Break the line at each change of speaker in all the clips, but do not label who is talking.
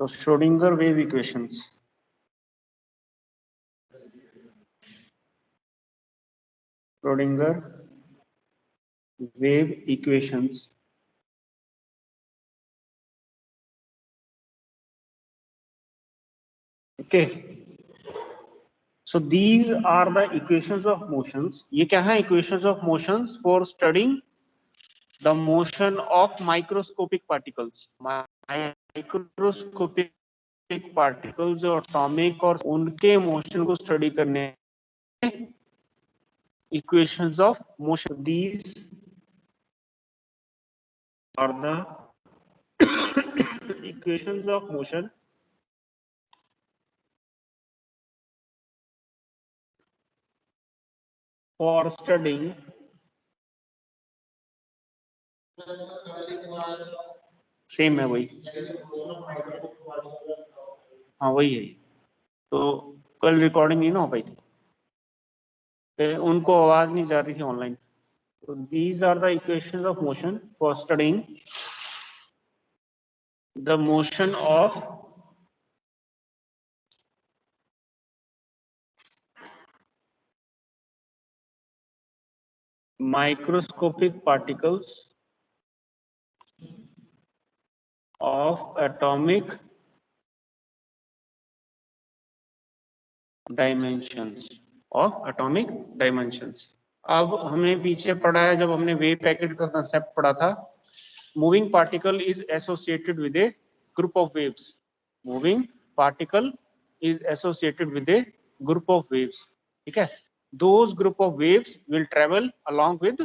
तो Schrodinger wave equations, Schrodinger wave equations, okay, so these are the equations of motions. ये क्या है? equations of motions for studying the motion of microscopic particles. Microscopic particles जो atomic और उनके motion को study करने equations of motion. These are the equations of motion for studying same है वही, हाँ वही है। तो कल रिकॉर्डिंग नहीं ना हो पाई थी, उनको आवाज नहीं जा रही थी ऑनलाइन। तो these are the equations of motion for studying the motion of microscopic particles of atomic dimensions, अब हमने पीछे पढ़ा है, जब हमने वेव पैकेट का कंसेप्ट पढ़ा था, moving particle is associated with A group of waves, moving particle is associated with A group of waves, ठीक है। those group of waves will travel along with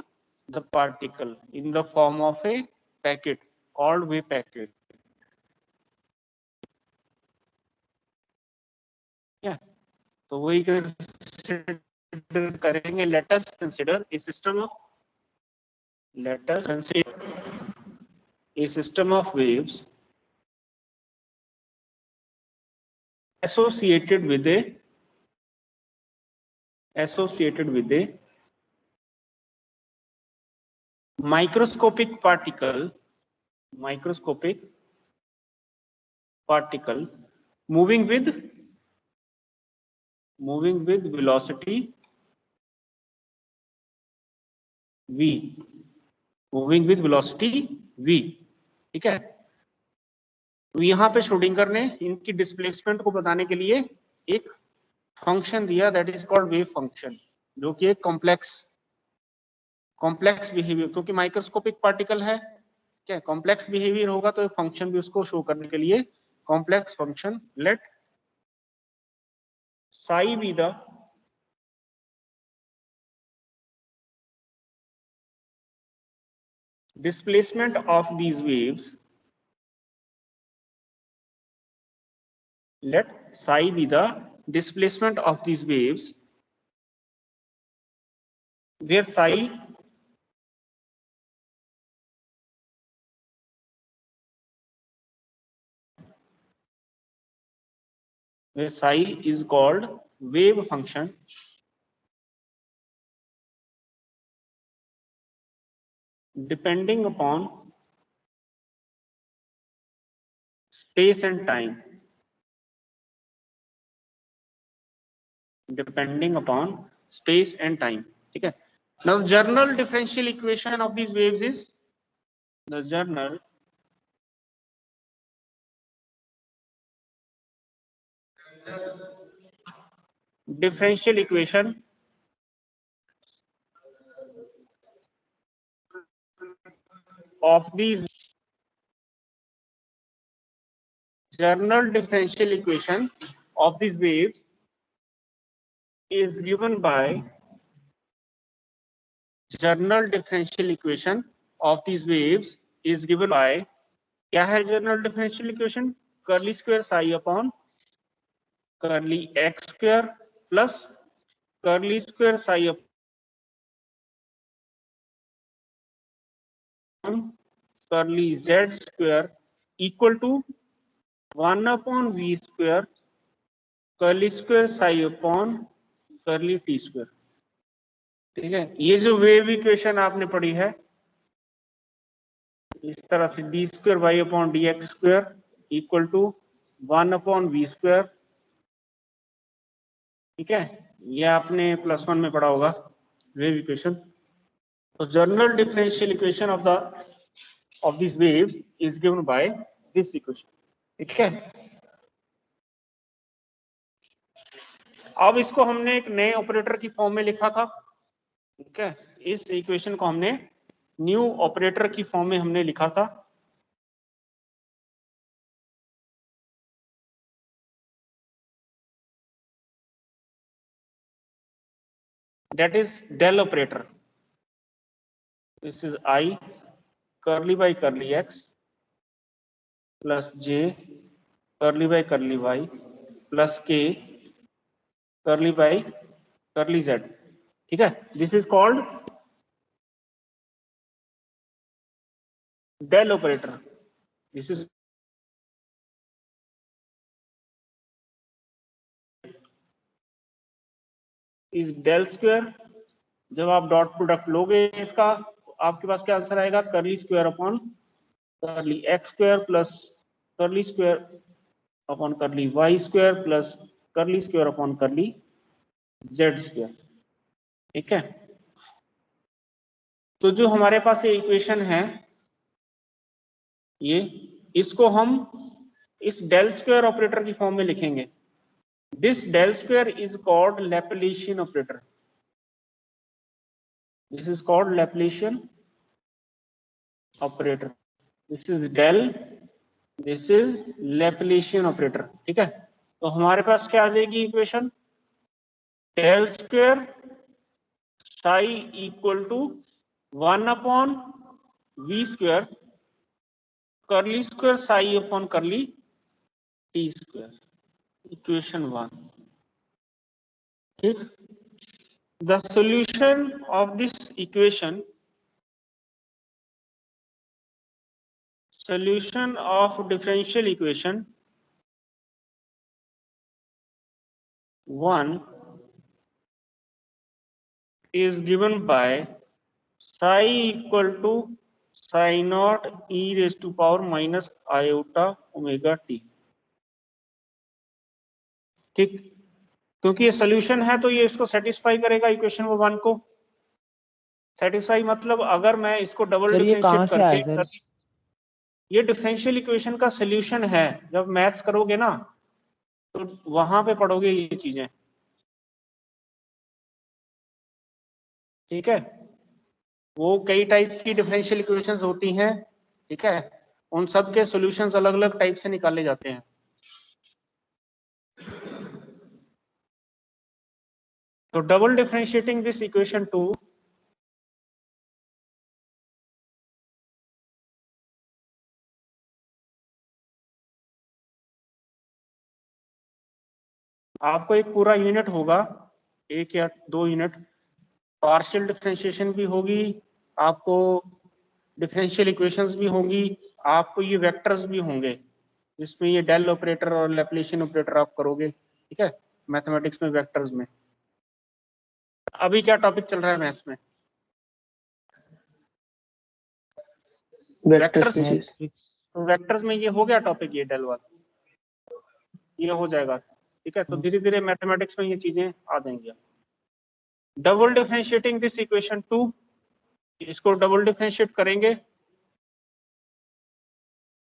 the particle in the form of a packet called wave packet, yeah. तो वही करेंगे। let us consider a system of waves associated with a microscopic particle moving with velocity v, ठीक है। तो यहाँ पे Schrodinger ने इनकी डिस्प्लेसमेंट को बताने के लिए एक फंक्शन दिया, that is called wave function, जो कि एक कॉम्प्लेक्स बिहेवियर, क्योंकि माइक्रोस्कोपिक पार्टिकल है, क्या कॉम्प्लेक्स बिहेवियर होगा तो फंक्शन भी उसको शो करने के लिए complex function, let psi be the displacement of these waves, let psi be the displacement of these waves, where psi is called wave function, depending upon space and time, ठीक है। Now general differential equation of these waves is the general differential equation of these waves is given by क्या है general differential equation? Curly square psi upon curly x square plus curly square psi upon curly z square equal to 1 upon v square curly square psi upon curly t square, ठीक है। ये जो wave equation आपने पढ़ी है इस तरह से d square y upon d x square equal to 1/v², ठीक है, ये आपने +1 में पढ़ा होगा वेव इक्वेशन। तो general differential equation of this waves is given by this equation, ठीक है। अब इसको हमने एक नए ऑपरेटर की फॉर्म में लिखा था, ठीक है, इस इक्वेशन को हमने न्यू ऑपरेटर की फॉर्म में हमने लिखा था। That is del operator. This is I curly by curly x plus j curly by curly y plus k curly by curly z, ठीक है। This is called del operator. This is del square। जब आप dot product लोगे इसका तो आपके पास क्या answer आएगा, curly square upon curly x square plus curly square upon curly y square plus curly square upon curly z square, ठीक है। तो जो हमारे पास ये इक्वेशन है, ये इसको हम इस डेल स्क्वायर ऑपरेटर की फॉर्म में लिखेंगे। This del square is called Laplacian operator. This is called Laplacian operator. This is del, this is Laplacian operator, ठीक है। तो हमारे पास क्या आ जाएगी equation, del square psi equal to 1/v², curly square psi upon curly t square, equation 1, ठीक। The solution of this equation, solution of differential equation 1 is given by psi equal to psi naught e raised to power minus iota omega t, ठीक। क्योंकि ये solution है तो ये इसको satisfy करेगा, equation 1 को सेटिस्फाई। मतलब अगर मैं इसको डबल डिफरेंशिएट करके, ये डिफरेंशियल इक्वेशन का सोल्यूशन है। जब मैथ्स करोगे ना तो वहां पे पढ़ोगे ये चीजें, ठीक है। वो कई टाइप की डिफरेंशियल इक्वेशंस होती हैं, ठीक है, उन सब के सॉल्यूशंस अलग अलग टाइप से निकाले जाते हैं। तो डबल डिफरेंशिएटिंग दिस इक्वेशन 2, आपको एक पूरा यूनिट होगा, 1 या 2 यूनिट, पार्शियल डिफरेंशिएशन भी होगी, आपको डिफरेंशियल इक्वेशंस भी होंगी, आपको ये वेक्टर्स भी होंगे जिसमें ये डेल ऑपरेटर और लैप्लाशियन ऑपरेटर आप करोगे, ठीक है, मैथमेटिक्स में वेक्टर्स में। अभी क्या टॉपिक चल रहा है मैथ्स में, वेक्टर्स। वेक्टर्स में ये हो गया टॉपिक, ये डेल वाला ये हो जाएगा, ठीक है। तो धीरे धीरे मैथमेटिक्स में ये चीजें आ जाएंगी। डबल डिफरेंशिएटिंग दिस इक्वेशन 2, इसको डबल डिफरेंशिएट करेंगे,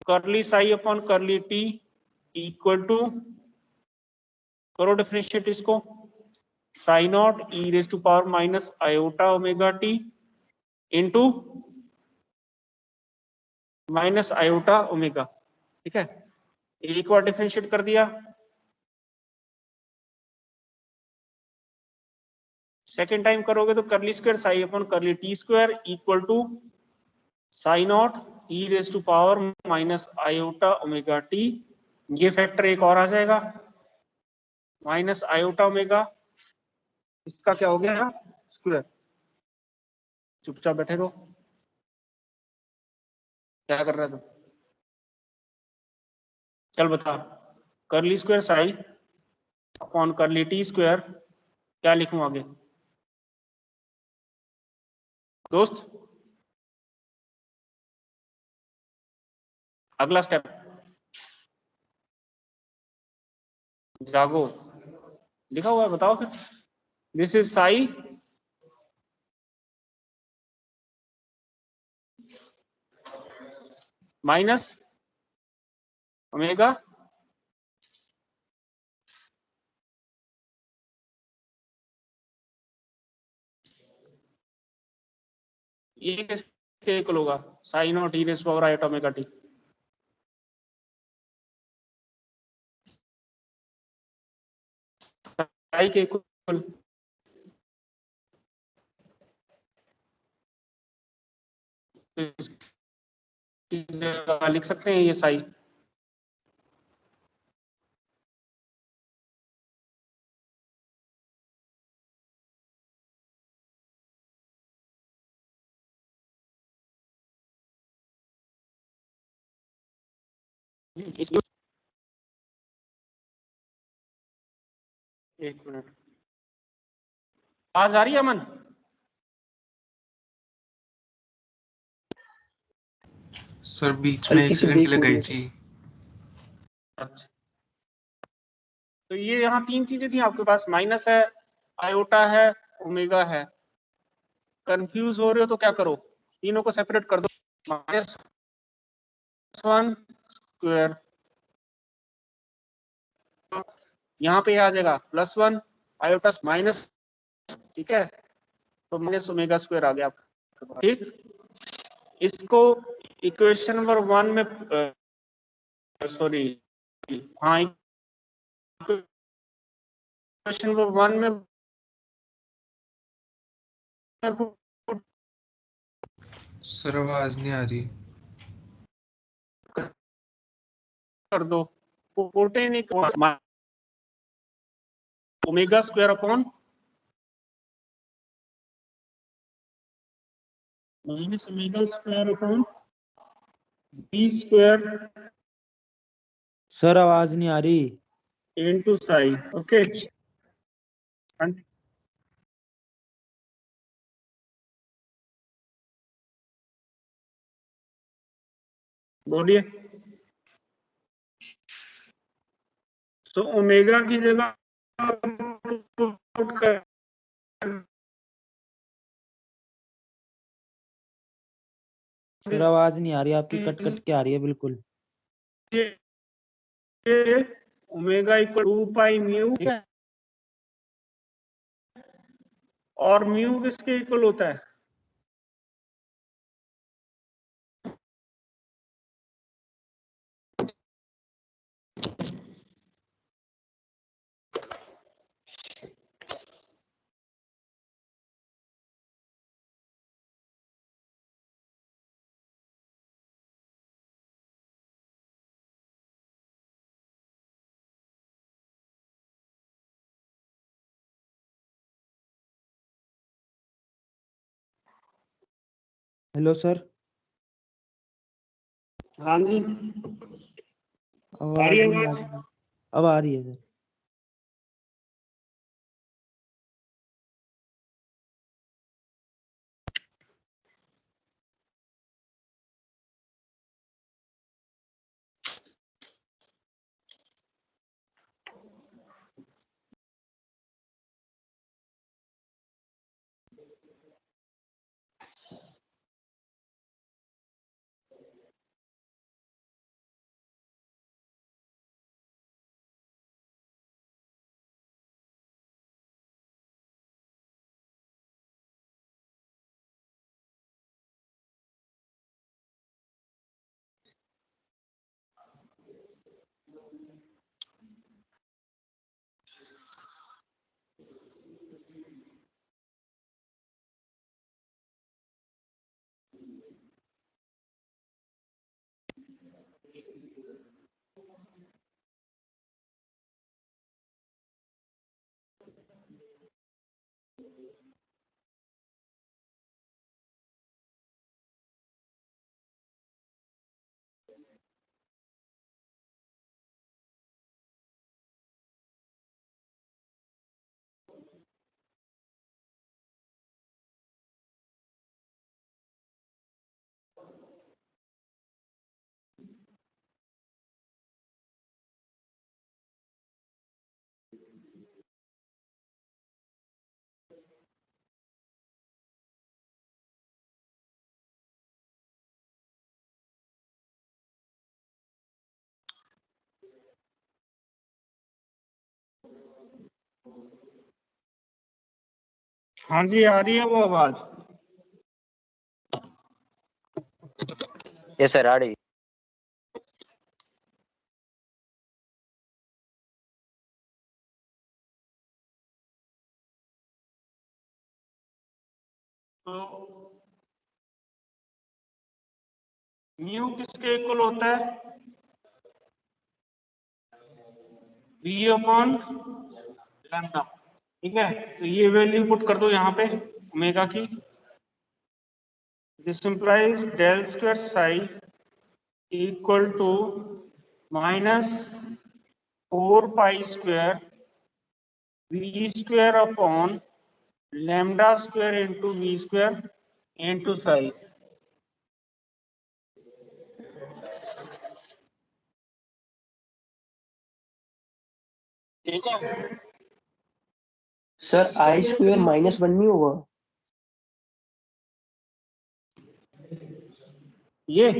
curly psi upon curly t equal to, करो डिफरेंशिएट इसको, psi naught e raise to power minus iota omega t into minus iota omega, ठीक है। एक बार डिफरेंशिएट कर दिया, सेकेंड टाइम करोगे तो curly square psi upon curly t square equal to psi naught e raise to power minus iota omega t, ये factor एक और आ जाएगा, माइनस आयोटा ओमेगा, इसका क्या हो गया स्क्वायर। चुपचाप बैठे रहो, क्या कर रहा है तू, चल बता। Curly square psi upon curly t square, क्या लिखूं आगे दोस्त, अगला स्टेप जागो लिखा हुआ है, बताओ फिर। This is Sai minus omega ये किसके इक्वल होगा? साइन और टी रेस पावर आई ओमेगा टी। साई के इक्वल लिख सकते हैं ये साई। एक मिनट, आज आ रही है अमन?
सर बीच में 1 सेकंड के लिए गई थी।
अच्छा, तो ये यहाँ 3 चीजें थी आपके पास, माइनस है, आयोटा है, ओमेगा है। कंफ्यूज हो रहे हो तो क्या करो, तीनों को सेपरेट कर दो। माइनस 1 स्क्वायर, यहाँ पे आ जाएगा +1 आयोटा माइनस, ठीक है, तो माइनस ओमेगा स्क्वायर आ गया आपके पास। ठीक, इसको इक्वेशन नंबर 1 में सॉरी, हाँ इक्वेशन नंबर 1 में
सर आवाज नहीं आ रही।
कर दो, protein omega square upon minus omega square upon b square
sir आवाज नहीं आ रही।
इनटू साई। ओके, बोलिए। तो ओमेगा की जगह
सर आवाज नहीं आ रही आपकी, कट कट के आ रही है बिल्कुल।
ओमेगा इक्वल 2 पाई म्यू, और म्यू किसके इक्वल होता है?
Hello sir.
हाँ जी,
आवाज नहीं आ रही। अब आ रही है सर।
हाँ जी, आ रही है वो आवाज।
ये सर आ रही।
तो म्यू किसके इक्वल होता है? V upon lambda. ठीक है, तो ये वैल्यू पुट कर दो यहाँ पे ओमेगा की। This implies del square psi equal to minus 4 pi square V square upon lambda square into V square into psi. ठीक है
सर आई स्क्वायर -1 नहीं होगा?
ये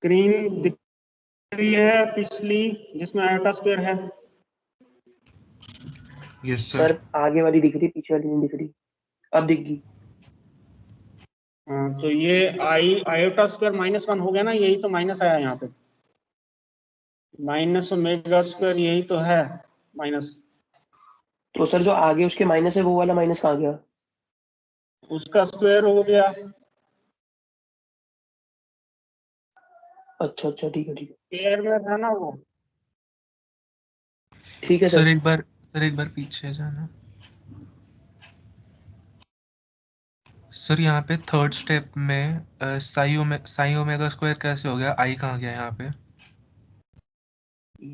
स्क्रीन दिख रही है पिछली जिसमें आयोटा स्क्वायर है।
Yes
sir
sir.
आगे वाली दिख रही, पीछे वाली नहीं दिख रही। अब दिख गई।
हाँ, तो ये आई आयोटा स्क्वायर -1 हो गया ना, यही तो माइनस आया यहाँ पे। माइनस ओमेगा स्क्वायर यही तो है माइनस।
तो सर जो आगे उसके माइनस है वो वाला माइनस कहाँ गया?
उसका स्क्वायर हो गया।
अच्छा अच्छा, ठीक है ठीक है।
स्क्वायर में था ना वो।
ठीक है
सर
सर।
एक बार पीछे जाना। सर यहाँ पे थर्ड स्टेप में साई ओमेगा स्क्वायर कैसे हो गया? आई कहाँ गया यहाँ पे?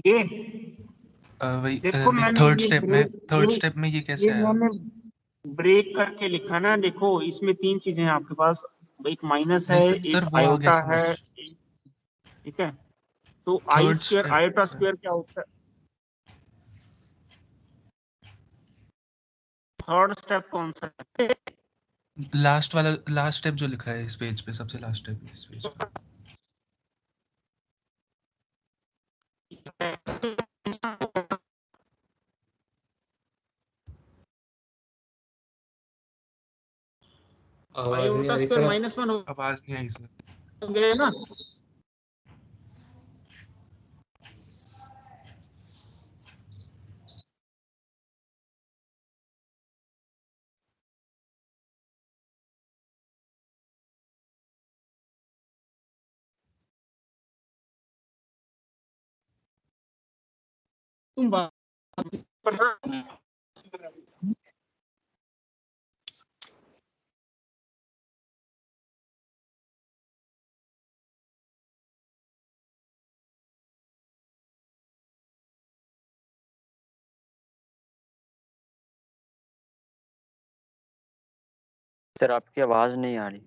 ये
वही
देखो
नहीं,
मैंने
थर्ड
ये
स्टेप में
ब्रेक
ये कैसे आया?
मैंने ब्रेक करके लिखा ना। देखो इसमें तीन चीजें हैं आपके पास, एक माइनस
नहीं
है,
सर,
एक
वो आ गया
आयोटा है,
समझ।
ठीक है। तो i
third
square
step
iota square क्या होता है? थर्ड स्टेप कौन सा है?
लास्ट स्टेप जो लिखा है इस पेज पे, सबसे लास्ट स्टेप इस पेज का।
आवाज नहीं आ
आयोटा
रही
स्क्वायर
सर।
-1
आवाज नहीं आई सर।
हो गया ना। तुम बात
सर आपकी आवाज नहीं आ रही।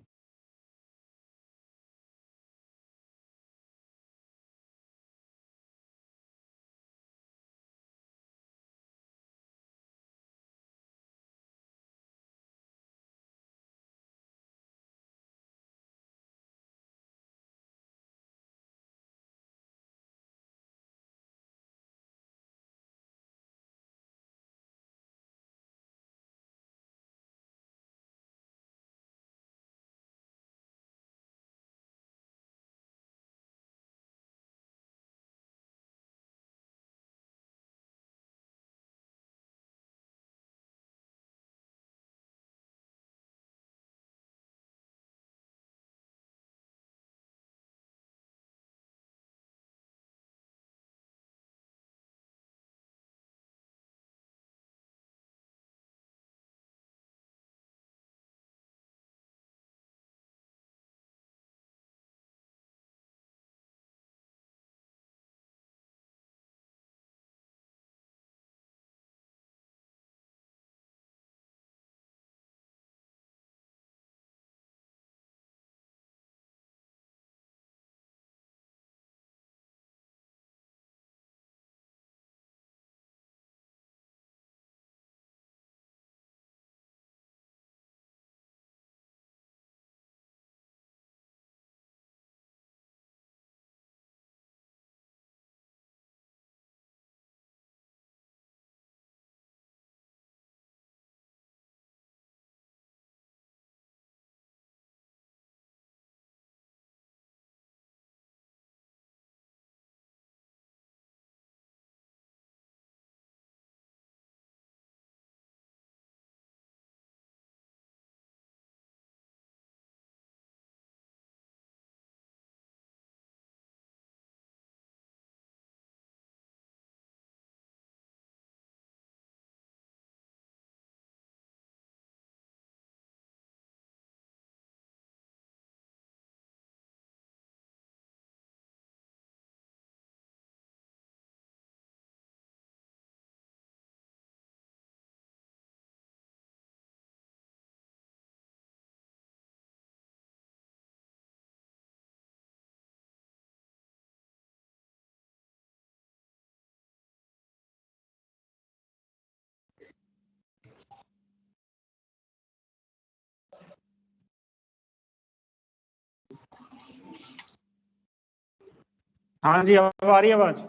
हाँ जी, अब आ रही है आवाज?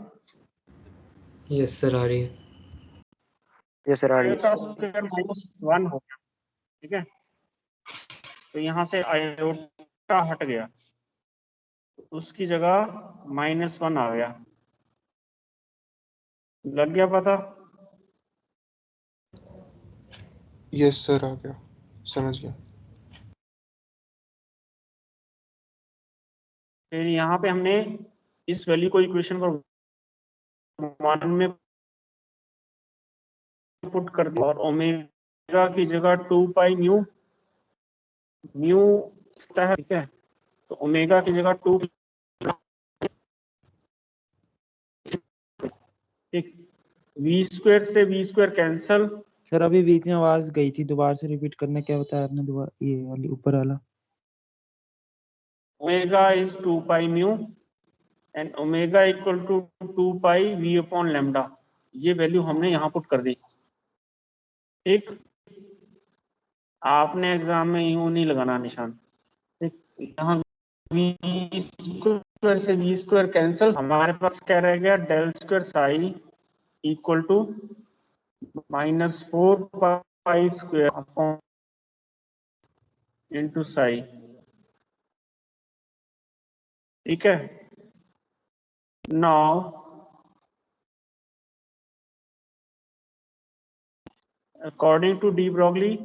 यस सर आ रही है।
ये सर आ रही है।
आयोटा स्क्वायर -1 हो गया, ठीक है। तो यहाँ से आयोटा हट गया, उसकी जगह -1 आ गया। लग गया पता?
यस सर, आ गया, समझ गया।
फिर यहाँ पे हमने इस वैल्यू को इक्वेशन पर 1 में पुट कर दिया और ओमेगा की जगह 2 पाई म्यू है, ठीक है। तो ओमेगा की जगह 2, ठीक। v² से v² कैंसल।
सर अभी बीच में आवाज गई थी, दोबारा से रिपीट करना, क्या बताया आपने दोबारा, ये वाली ऊपर वाला?
Omega is 2 pi mu and omega equal to 2 pi v upon lambda. ये वैल्यू हमने यहाँ पुट कर दी, ठीक। आपने एग्जाम में यूं नहीं लगाना निशान, ठीक। यहाँ v² से v² कैंसल, हमारे पास क्या रह गया, del square psi equal to -4 pi square upon into psi, ठीक है। Now according to de Broglie,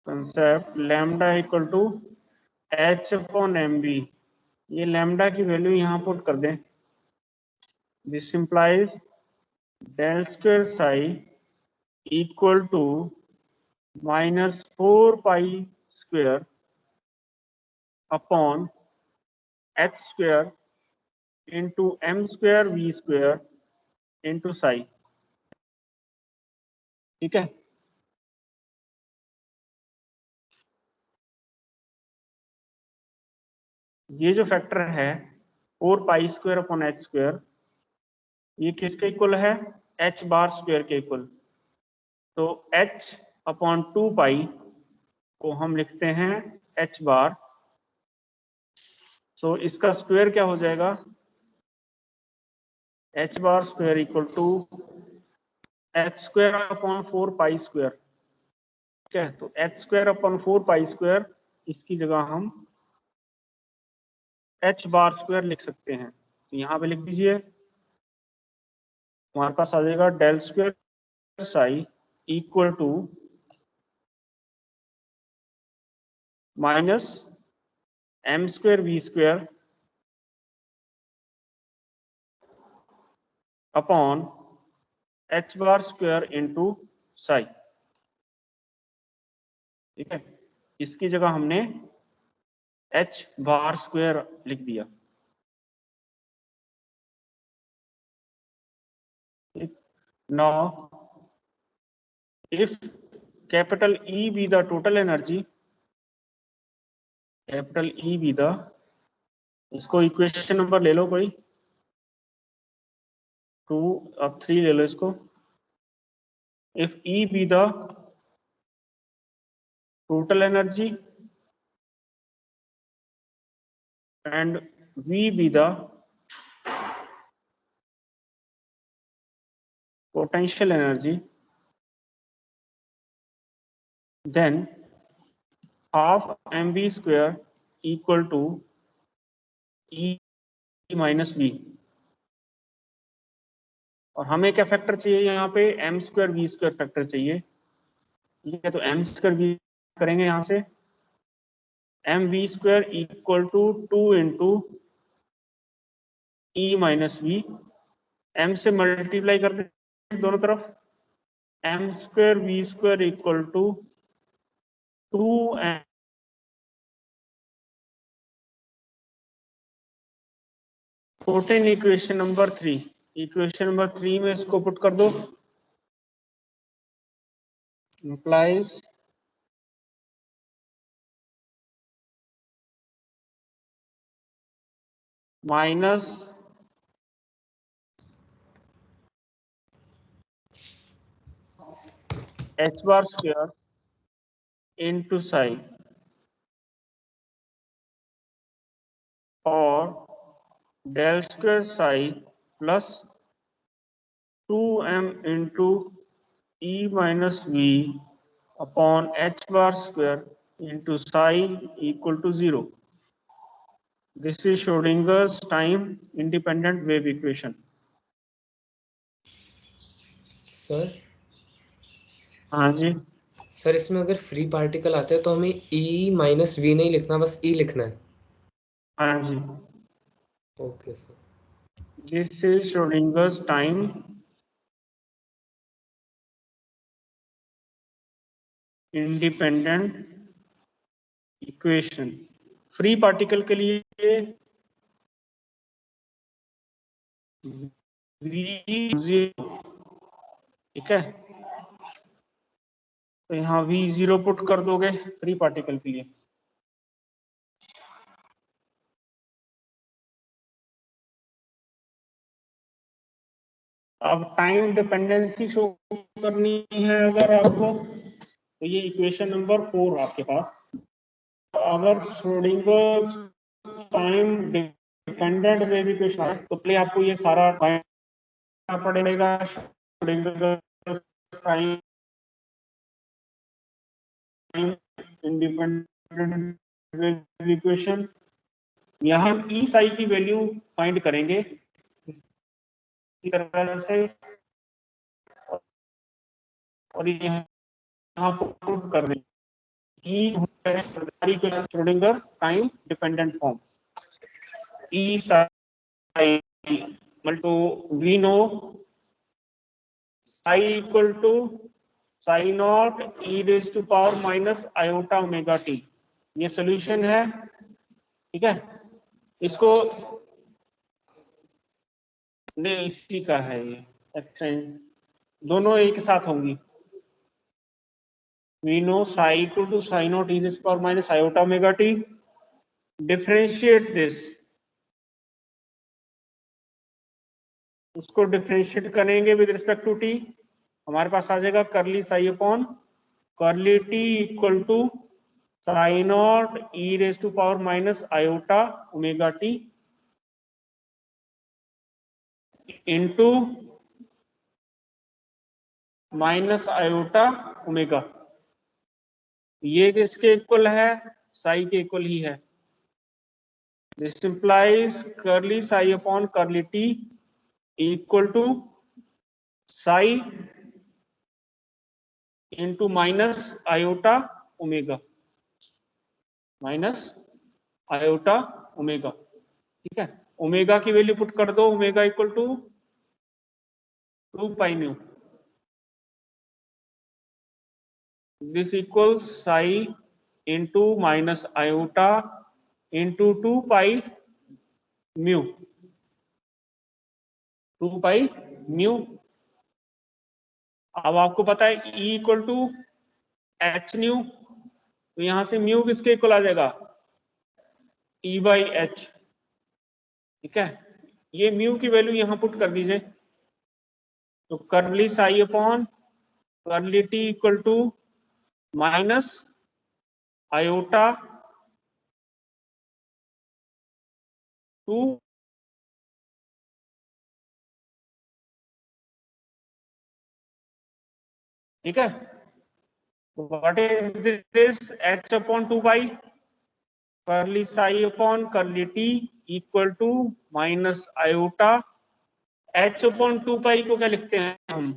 concept lambda equal to h upon mb, ये लैम्डा की वैल्यू यहाँ पुट कर दें। This implies del square psi equal to -4 pi square upon h square into m square v square into psi, ठीक है। ये जो factor है 4 pi square upon h square, ये किसके इक्वल है, h बार स्क्वायर के इक्वल। तो h अपॉन 2 पाई को हम लिखते हैं h बार। सो इसका स्क्वायर क्या हो जाएगा, h bar square equal to h square upon 4 pi square, ठीक है। तो h square upon 4 pi square, इसकी जगह हम h बार स्क्वायर लिख सकते हैं। तो यहाँ पे लिख दीजिए, हमारे पास आ जाएगा del square psi equal to minus m square v square upon h bar square into psi, ठीक है। इसकी जगह हमने h बार स्क्वायर लिख दिया, ठीक। Now if capital E be the total energy, capital E be the, इसको equation number ले लो कोई, 2 अब 3 ले लो इसको। If E be the total energy and V be the potential energy, then half mv square equal to E minus V। और हमें क्या factor चाहिए यहाँ पे, m square v square factor चाहिए, ठीक है। तो m स्क्वायर v करेंगे यहाँ से, mv square equal to 2 into E minus v, m से मल्टीप्लाई कर दें दोनों तरफ, m square v square equal to 2 put in equation number 3। Equation number 3 में इसको पुट कर दो, implies minus h bar square into psi, और del square psi plus 2m into e minus v upon h bar square into psi equal to 0. This is Schrodinger's time independent wave equation.
Sir
हाँ जी,
sir इसमें अगर free particle आते हैं तो हमें E minus we नहीं लिखना, बस ई लिखना है।
हाँ जी।
Okay sir.
This is Schrodinger's time independent equation. Free particle के लिए v0, ठीक है, तो यहाँ v0 पुट कर दोगे फ्री पार्टिकल के लिए। अब टाइम डिपेंडेंसी शो करनी है अगर आपको, तो ये इक्वेशन नंबर 4 आपके पास। अगर Schrodinger time dependent wave equation है तो पहले आपको ये सारा पड़ेगा। Schrodinger time independent wave equation, यहाँ ई साई की वैल्यू फाइंड करेंगे इसी तरह से, और यहाँ पुट कर देंगे Schrodinger time dependent form e psi to we know psi equal to psi naught e raise to power minus iota omega t. ये सोल्यूशन है, ठीक है। इसको नहीं, इसी का है ये एक्सचेंज, दोनों एक साथ होंगी। We know psi equal to psi naught e raise to power minus iota omega t. Differentiate this, उसको डिफरेंशिएट करेंगे विद रिस्पेक्ट टू टी, हमारे पास आ जाएगा curly psi upon curly t equal to psi naught e raise to power minus iota omega t into minus iota omega. ये किसके इक्वल है? साई के इक्वल ही है। This implies curly psi upon curly t equal to psi into minus iota omega, minus iota omega, ठीक है। Omega की value put कर दो, omega equal to 2 pi mu. This equals psi into minus iota into 2 pi mu, 2 pi mu. अब आपको पता है E equal to h nu, तो यहां से म्यू किसके इक्वल आ जाएगा? E बाई एच, ठीक है। ये म्यू की वैल्यू यहां पुट कर दीजिए, तो curly psi upon curly t equal to minus iota 2 ठीक है। What is this? h upon 2 pi curly psi upon curly t equal to minus iota h upon 2 pi को क्या लिखते हैं हम?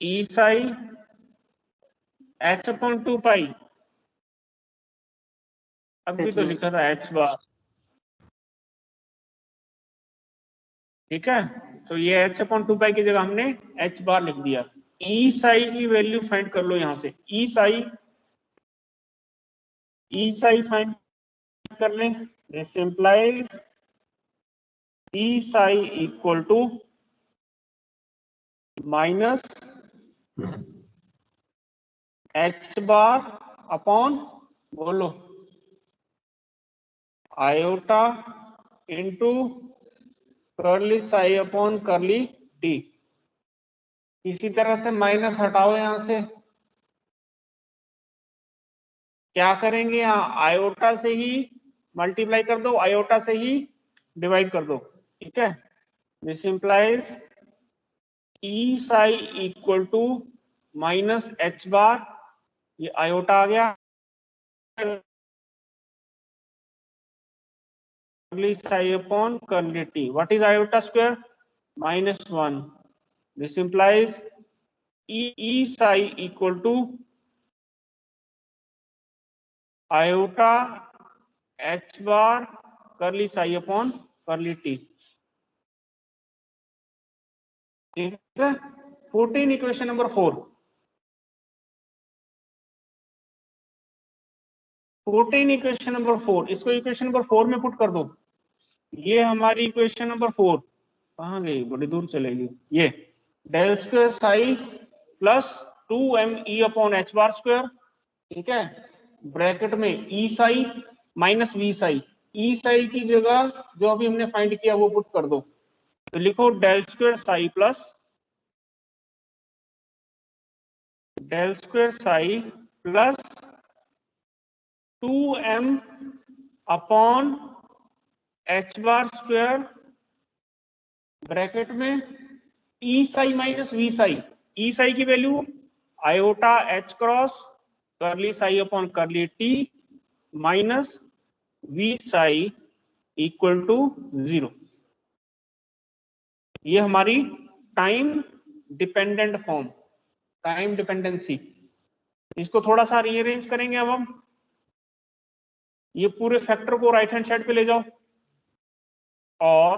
E psi h upon 2 pi, अभी तो लिखा था h बार, ठीक है। तो ये h अपॉन 2 पाई की जगह हमने h बार लिख दिया। ई साई की वैल्यू फाइंड कर लो यहां से। ई साई फाइंड कर लें। This implies E psi equal to minus h bar upon, बोलो, iota into curly psi upon curly T. इसी तरह से माइनस हटाओ यहां से, क्या करेंगे, यहाँ आयोटा से ही मल्टीप्लाई कर दो, आयोटा से ही डिवाइड कर दो, ठीक है। This implies E psi equal to minus H bar, ये आयोटा आ गया, curly psi upon curly t. What is iota square? -1. This implies E psi equal to iota h bar curly psi upon curly t. ठीक है, 14 equation number 4। 14 equation number 4, इसको equation number 4 में put कर दो। ये हमारी equation number 4 कहाँ गई, बड़ी दूर चलेगी। ये del square psi plus 2me upon H bar square, ठीक है, ब्रैकेट में E psi minus V psi. E psi की जगह जो अभी हमने फाइंड किया वो पुट कर दो, तो लिखो del square psi plus del square psi plus 2m upon H bar square bracket में E psi minus V psi. E psi की value iota H cross curly psi upon curly T minus V psi equal to 0। ये हमारी time dependent form, time dependency. इसको थोड़ा सा rearrange करेंगे अब हम। ये पूरे फैक्टर को राइट हैंड साइड पे ले जाओ, और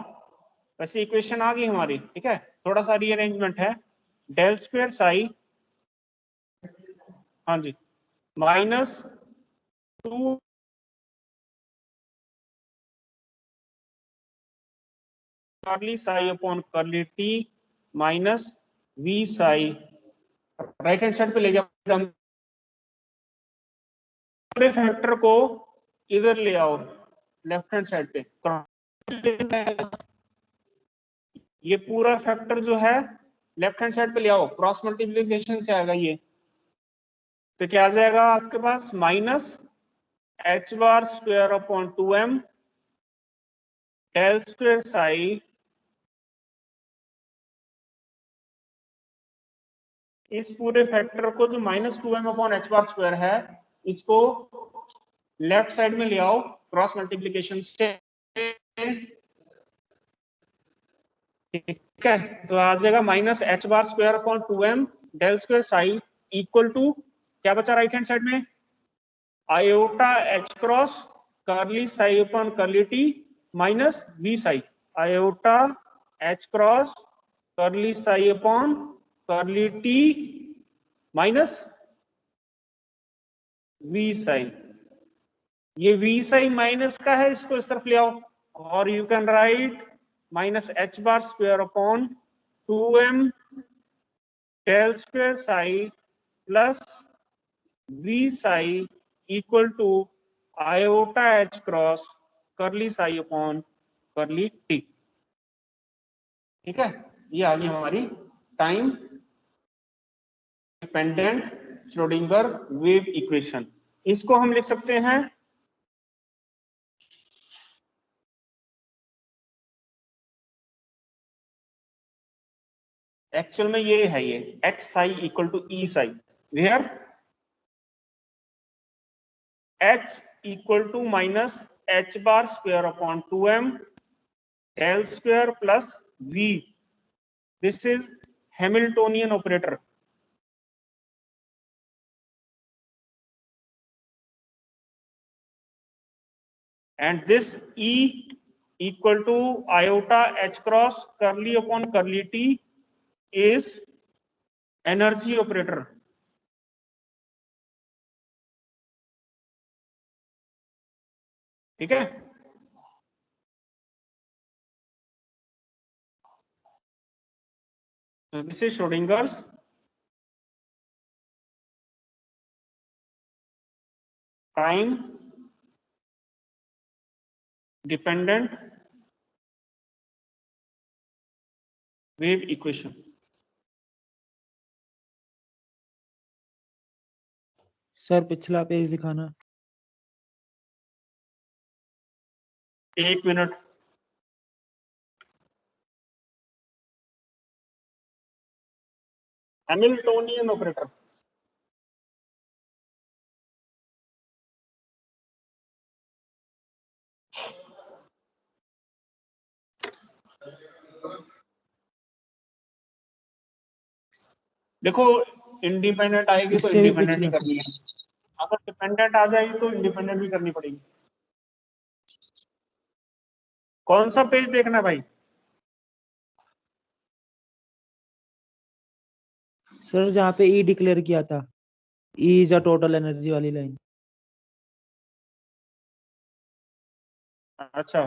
वैसे इक्वेशन आ गई हमारी, ठीक है। थोड़ा सा रीअरेंजमेंट है, डेल स्क्वायर साई, हाँ जी, minus 2 curly psi upon curly T minus V psi, right hand side पे ले गया। पूरे फैक्टर को इधर ले आओ, लेफ्ट हैंड साइड पे। ये पूरा फैक्टर जो है लेफ्ट हैंड साइड पे ले आओ, क्रॉस मल्टीप्लिकेशन से आएगा ये। तो क्या आ जाएगा आपके पास, minus H bar square upon 2m del square psi इस पूरे फैक्टर को जो -2m upon H bar square है, इसको लेफ्ट साइड में ले आओ क्रॉस मल्टीप्लिकेशन से, ठीक है। तो आ जाएगा minus H bar square upon 2m del square psi equal to क्या बचा राइट हैंड साइड में, iota H cross curly psi upon curly T minus V psi. Iota H cross curly psi upon curly T minus V psi. ये V Sai minus का है, इसको इस तरफ ले आओ, और you can write minus H bar square upon 2m del square psi plus V psi equal to iota H cross curly psi upon curly T, ठीक है। ये आ गई हमारी time dependent Schrodinger wave equation. इसको हम लिख सकते हैं एक्चुअल में ये है, ये H psi equal to E psi, where H equal to minus H bar square upon 2m del square plus v, this is Hamiltonian operator, and this E equal to iota h cross curly upon curly t is energy operator, ठीक है। So this is Schrodinger's time dependent wave equation।
Sir पिछला page दिखाना।
एक minute. Hamiltonian operator. देखो independent आएगी तो
इससे भी
इंडिपेंडेंट ही
पिछला।
करनी है, अगर डिपेंडेंट आ जाएगी तो इंडिपेंडेंट भी करनी पड़ेगी। कौन सा पेज देखना है भाई?
सर जहाँ पे ई डिक्लेयर किया था, E is a total energy वाली लाइन।
अच्छा